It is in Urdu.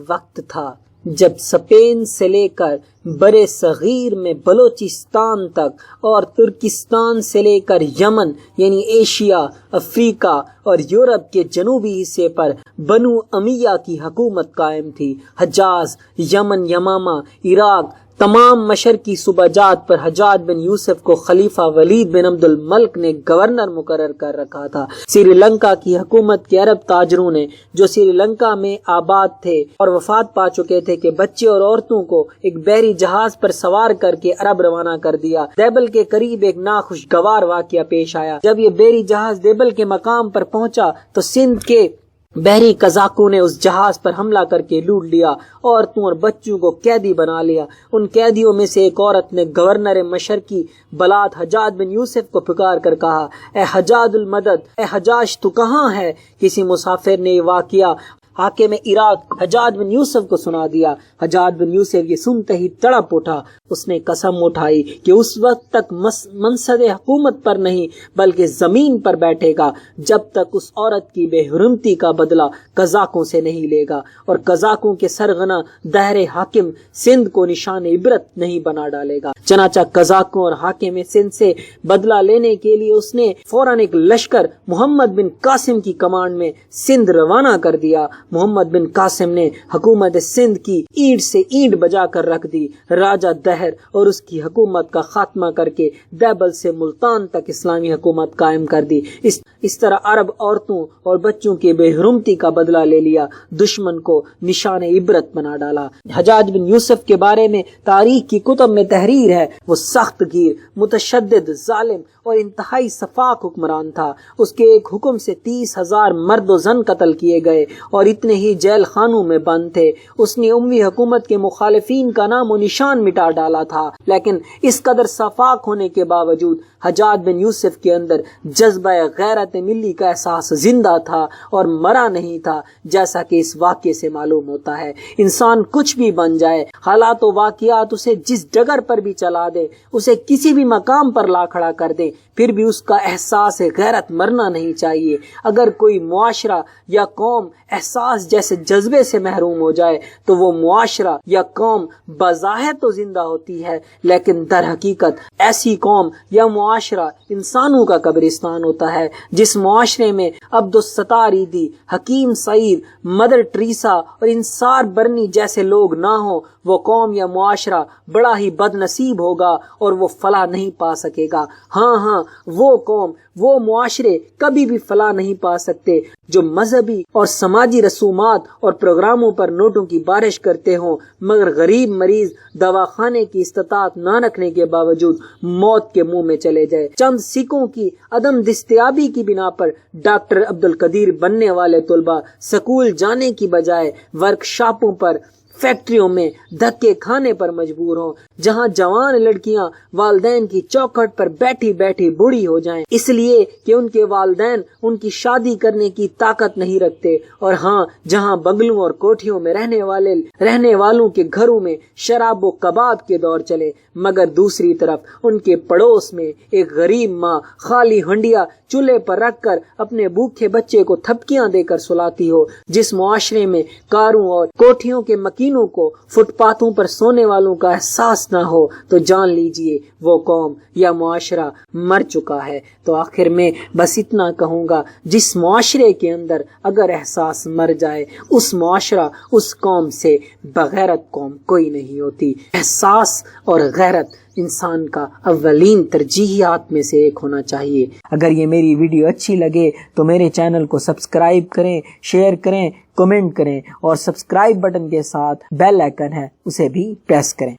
وقت تھا جب اسپین سے لے کر برے صغیر میں بلوچستان تک اور ترکستان سے لے کر یمن یعنی ایشیا، افریقہ اور یورپ کے جنوبی حصے پر بنو امیہ کی حکومت قائم تھی۔ حجاز، یمن، یمامہ، عراق، تمام مشرقی صوبہ جات پر حجاج بن یوسف کو خلیفہ ولید بن عبد الملک نے گورنر مقرر کر رکھا تھا۔ سری لنکا کی حکومت کے عرب تاجروں نے جو سری لنکا میں آباد تھے اور وفات پا چکے تھے کہ بچے اور عورتوں کو ایک بحری جہاز پر سوار کر کے عرب روانہ کر دیا۔ دیبل کے قریب ایک ناخوشگوار واقعہ پیش آیا۔ جب یہ بحری جہاز دیبل کے مقام پر پہنچا تو سندھ کے بحری قزاقوں نے اس جہاز پر حملہ کر کے لوٹ لیا، عورتوں اور بچوں کو قیدی بنا لیا۔ ان قیدیوں میں سے ایک عورت نے گورنر مشرقی بلاد حجاج بن یوسف کو پکار کر کہا، اے حجاج المدد، اے حجاج تو کہاں ہے؟ کسی مسافر نے یہ واقعہ حاکم عراق حجاج بن یوسف کو سنا دیا۔ حجاج بن یوسف یہ سنتے ہی تڑپ اٹھا۔ اس نے قسم اٹھائی کہ اس وقت تک منصب حکومت پر نہیں بلکہ زمین پر بیٹھے گا جب تک اس عورت کی بے حرمتی کا بدلہ قزاقوں سے نہیں لے گا، اور قزاقوں کے سرغنہ دہر حاکم سندھ کو نشان عبرت نہیں بنا ڈالے گا۔ چنانچہ قزاقوں اور حاکم سندھ سے بدلہ لینے کے لیے اس نے فوراً ایک لشکر محمد بن قاسم کی کمانڈ میں سندھ روانہ کر دیا۔ محمد بن قاسم نے حکومت سندھ کی اینٹ سے اینٹ بجا کر رکھ دی۔ راجہ دہر اور اس کی حکومت کا خاتمہ کر کے دیبل سے ملتان تک اسلامی حکومت قائم کر دی۔ اس طرح عرب عورتوں اور بچوں کی بے حرمتی کا بدلہ لے لیا، دشمن کو نشان عبرت بنا ڈالا۔ حجاج بن یوسف کے بارے میں تاریخ کی کتب میں تحریر ہے، وہ سخت گیر، متشدد، ظالم اور انتہائی سفاک حکمران تھا۔ اس کے ایک حکم سے 30,000 مرد و زن قتل کیے گئے اور اتنے ہی جیل خانوں میں بند تھے۔ اس نے اموی حکومت کے مخالفین کا نام و نشان مٹا ڈالا تھا، لیکن اس قدر سفاک ہونے کے باوجود حجاج بن یوسف کے اندر جذبہ غیرت ملی کا احساس زندہ تھا اور مرا نہیں تھا، جیسا کہ اس واقعے سے معلوم ہوتا ہے۔ انسان کچھ بھی بن جائے، حالات و واقعات اسے جس ڈگر پر بھی چلا دے، اسے کسی بھی مقام پر لا کھڑا کر دے، پھر بھی اس کا احساس غیرت مرنا نہیں چاہیے۔ اگر کوئی معاشرہ یا قوم احساس جیسے جذبے سے محروم ہو جائے تو وہ معاشرہ یا قوم بظاہر تو زندہ ہوتی ہے، لیکن در حقیقت ایسی قوم یا معاشرہ انسانوں کا قبرستان ہوتا ہے۔ جس معاشرے میں عبدالستار ایدھی، حکیم سعید، مدر ٹریسا اور انصار برنی جیسے لوگ نہ ہوں، وہ قوم یا معاشرہ بڑا ہی بد نصیب ہوگا اور وہ فلاح نہیں پا سکے گا۔ ہاں وہ قوم، وہ معاشرے کبھی بھی فلاح نہیں پا سکتے جو مذہبی اور سماجی رسومات اور پروگراموں پر نوٹوں کی بارش کرتے ہوں، مگر غریب مریض دواخانے کی استطاعت نہ رکھنے کے باوجود موت کے منہ میں چلے جائے۔ چند سکوں کی عدم دستیابی کی بنا پر ڈاکٹر عبدالقدیر بننے والے طلباء سکول جانے کی بجائے ورک شاپوں پر، فیکٹریوں میں دھکے کھانے پر مجبور ہوں، جہاں جوان لڑکیاں والدین کی چوکھٹ پر بیٹھی بیٹھی بوڑھی ہو جائیں اس لیے کہ ان کے والدین ان کی شادی کرنے کی طاقت نہیں رکھتے، اور ہاں جہاں بنگلوں اور کوٹھیوں میں رہنے والوں کے گھروں میں شراب و کباب کے دور چلے، مگر دوسری طرف ان کے پڑوس میں ایک غریب ماں خالی ہنڈیا چولہے پر رکھ کر اپنے بھوکے بچے کو تھپکیاں دے کر سلاتی ہو۔ جس معاشرے میں کاروں اور کوٹھیوں کے مکینوں کو فٹ پاتھوں پر سونے والوں کا احساس نہ ہو تو جان لیجئے وہ قوم یا معاشرہ مر چکا ہے۔ تو آخر میں بس اتنا کہوں گا، جس معاشرے کے اندر اگر احساس مر جائے، اس معاشرہ، اس قوم سے بغیرت قوم کوئی نہیں ہوتی۔ احساس اور غیرت انسان کا اولین ترجیحات میں سے ایک ہونا چاہیے۔ اگر یہ میری ویڈیو اچھی لگے تو میرے چینل کو سبسکرائب کریں، شیئر کریں، کمنٹ کریں، اور سبسکرائب بٹن کے ساتھ بیل آئیکن ہے اسے بھی پریس کریں۔